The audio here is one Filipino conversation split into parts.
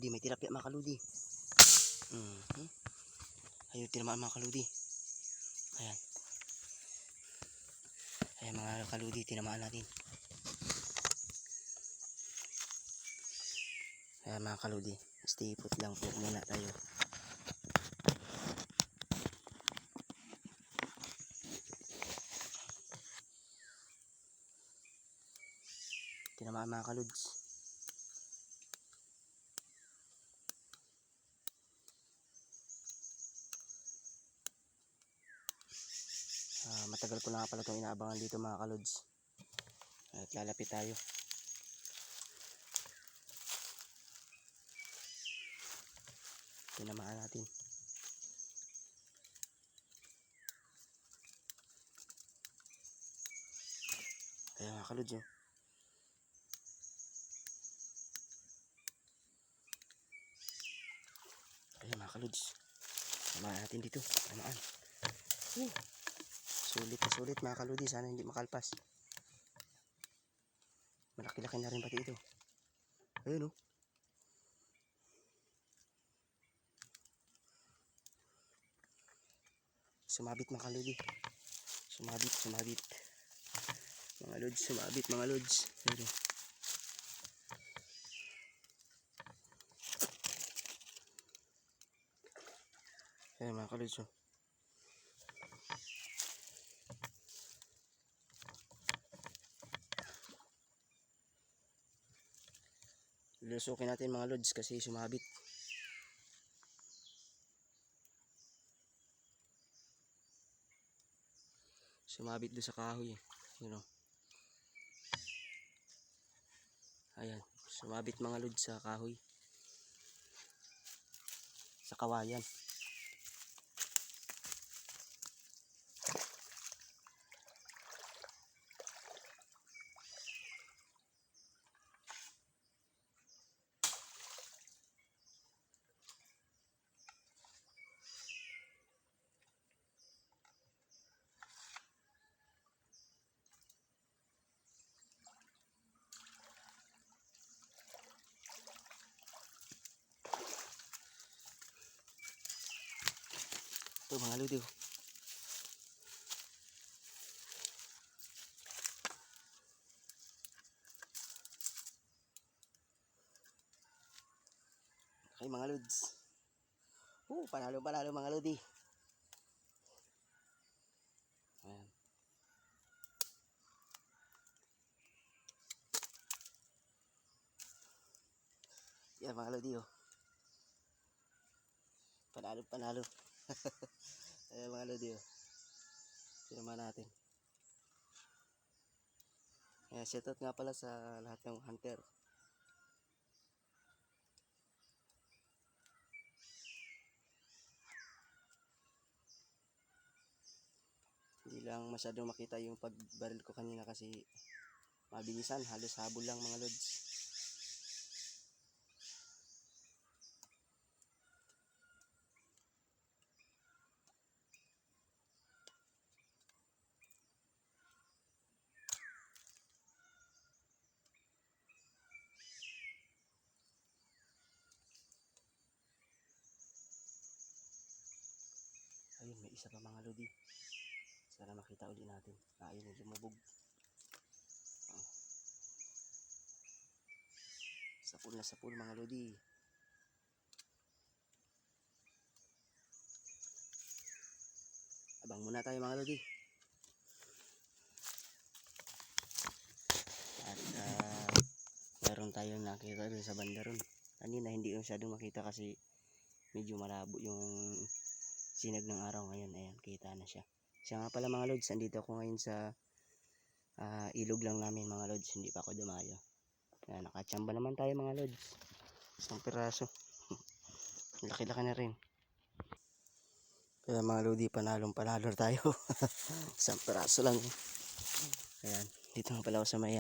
kaludi, may tilapia mga kaludi. Ayun, tinamaan mga kaludi. Ayan. Ayan mga kaludi, tinamaan natin. Ayan mga kaludi, stay put lang po muna tayo. Tinamaan mga kaluds. Matagal ko na nga pala itong inaabangan dito mga kaluds. At lalapit tayo. Tinamaan natin. Ayan mga kaluds oh. Ayan mga kaluds. Tinamaan natin dito. Tinamaan. Sulit na sulit mga kaludi. Sana hindi makalpas. Malaki-laki na rin pati ito. Ayun oh. Sumabit mga kaludi. Sumabit. Mga lods, sumabit mga lods. Ayun oh. Ayun mga kaluds oh. Lusukin natin mga lods kasi sumabit. Sumabit doon sa kahoy. Yun o. Ayan. Sumabit mga lods sa kahoy. Sa kawayan. Ito mga lodi oh. Okay mga lods. Panalo mga lodi. Ayan. Yan mga lodi oh. Panalo. Ayan mga lodi oh. Sinama natin. Ayan, shoutout nga pala sa lahat ng hunter. Hindi lang masyadong makita yung pagbaril ko kanina kasi mabilisan, halos habol lang mga lods. Ayun, may isa pa mga lodi. Sana makita ulit natin. Ayun, lumubog. Sapul na sapul mga lodi. Abang muna tayo mga lodi. At meron tayong nakita dun sa banda ron. Kanina hindi ko masyadong makita kasi medyo malabo yung sinag ng araw ngayon. Ayan, kita na siya. Siya nga pala mga lods, andito ako ngayon sa ilog lang namin mga lods. Hindi pa ako dumayo. Ayan, nakachamba naman tayo mga lods. Isang piraso. Laki-laki na rin. Kaya mga lodi, panalo tayo. Isang piraso lang. Ayan, dito nga pala ako sa may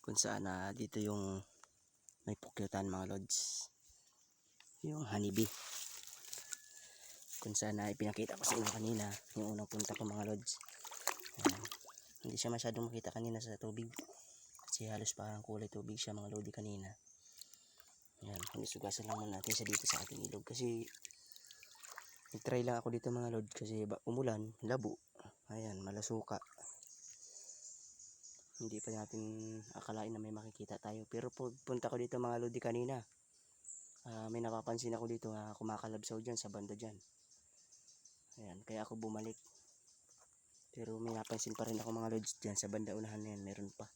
kung saan dito yung may pukyutan mga lods. Yung honeybee. Kung saan ipinakita ko sa inyo kanina. Yung unang punta ko mga lods. Ayan. Hindi siya masyadong makita kanina sa tubig. Kasi halos parang kulay tubig siya mga lodi kanina. Ayan. Isugasan lang muna natin siya dito sa ating ilog kasi nag-try lang ako dito mga lod kasi umulan, labo. Ayan, malasuka. Hindi pa natin akalain na may makikita tayo. Pero punta ko dito mga lodi kanina. May napapansin ako dito na kumakalabsaw dyan sa banda dyan. Ayan, kaya ako bumalik. Pero may napansin pa rin ako mga lods dyan sa banda unahan na yan. Meron pa.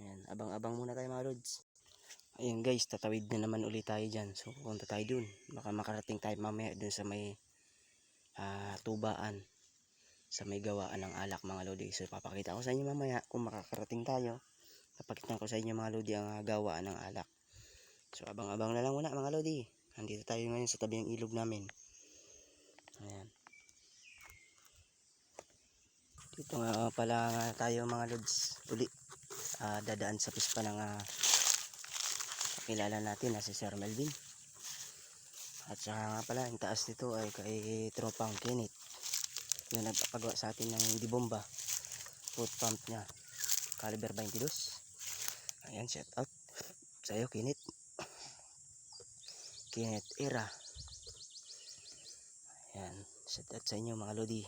Ayan, abang-abang muna tayo mga lods. Ayan guys, tatawid na naman ulit tayo dyan. So pupunta tayo dun. Baka makarating tayo mamaya dun sa may tubaan. Sa may gawaan ng alak mga lodi. So papakita ko sa inyo mamaya kung makakarating tayo. Papakita ko sa inyo mga lodi ang gawaan ng alak. So abang-abang na lang muna mga lodi. Nandito tayo ngayon sa tabi ng ilog namin. Ayan. Dito nga pala tayo mga lods. Uli. Dadaan sa pispa ng kakilala natin na si Sir Melvin. At saka nga pala yung taas nito ay kay Tropang Kenneth. Yung nagpapagawa sa atin ng dibomba. Foot pump niya. Caliber 22. Ayan, shout out sa iyo Kenneth. Kenneth Era. Ayan, shout out sa inyo mga lodi.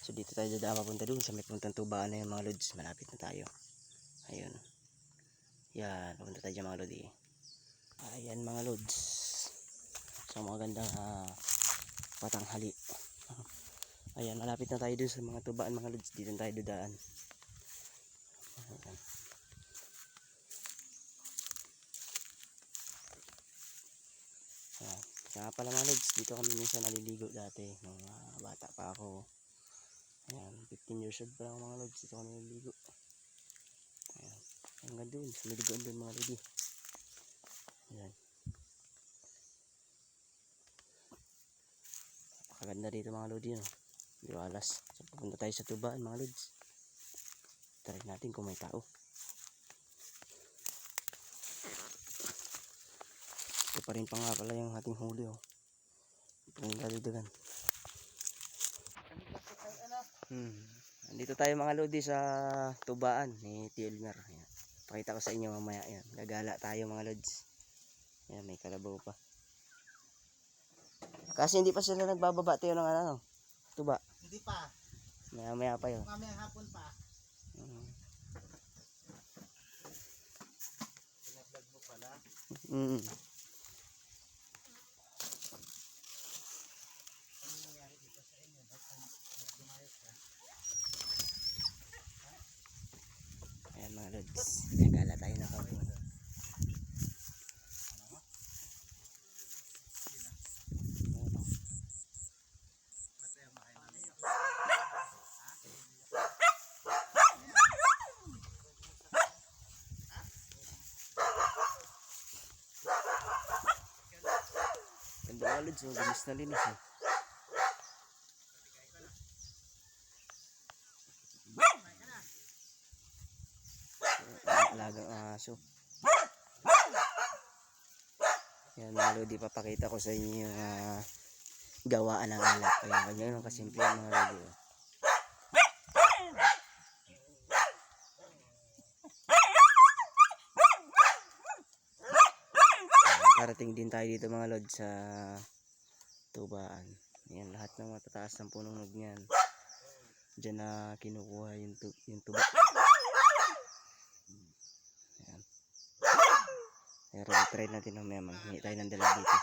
So dito tayo dadaan papunta dun sa may puntang tubaan na yung mga lods. Malapit na tayo. Ayun. Yan, papunta tayo dyan mga lodi. Ayan mga lods. So magandang patanghali. Ayan, malapit na tayo dun sa mga tubaan mga lods. Dito tayo dadaan. Ayan. Ayan. Kaya pala mga lods, dito kami minsan naliligo dati nung bata pa ako. Ayan, 15 years old pa lang mga lods. Dito kami naliligo. Ayan. Hanggang doon, sumiligoan doon mga lodi. Ayan. Napakaganda dito mga lodi. No? Liwalas. So pupunta tayo sa tubaan mga lods. Try natin kung may tao. Ito pa rin pa nga pala yung ating huli. Oh. Ito yung dalidagan. Andito tayo mga lodi sa tubaan ni Tielmer. Ayan. Pakita ko sa inyo mamaya. Ayan. Gagala tayo mga lods. Ayan, may kalabaw pa. Kasi hindi pa sila nagbababa tayo ng ano, tuba. Hindi pa. Maya pa yun. Mamayang hapon pa. Pinag-vlog mo pala. Ano nangyari dito sa inyo? Ba't lumayas ka? Ayan mga lods. Gagala tayo na kapag. Ganda mga lods. Oh, linis na linis. Eh. Alagang aso. Yan mga lodi, papakita ko sa inyo yung gawaan ng alak. Ayan, ganyan yung kasimple mga lodi. Oh. Karating din tayo dito mga lodi sa tubaan. Ayan, lahat ng matataas ng punong nog niyan. Diyan na kinukuha yung tuba. Ayan. Pero try natin mamaya, manghingi tayo ng dalag dito.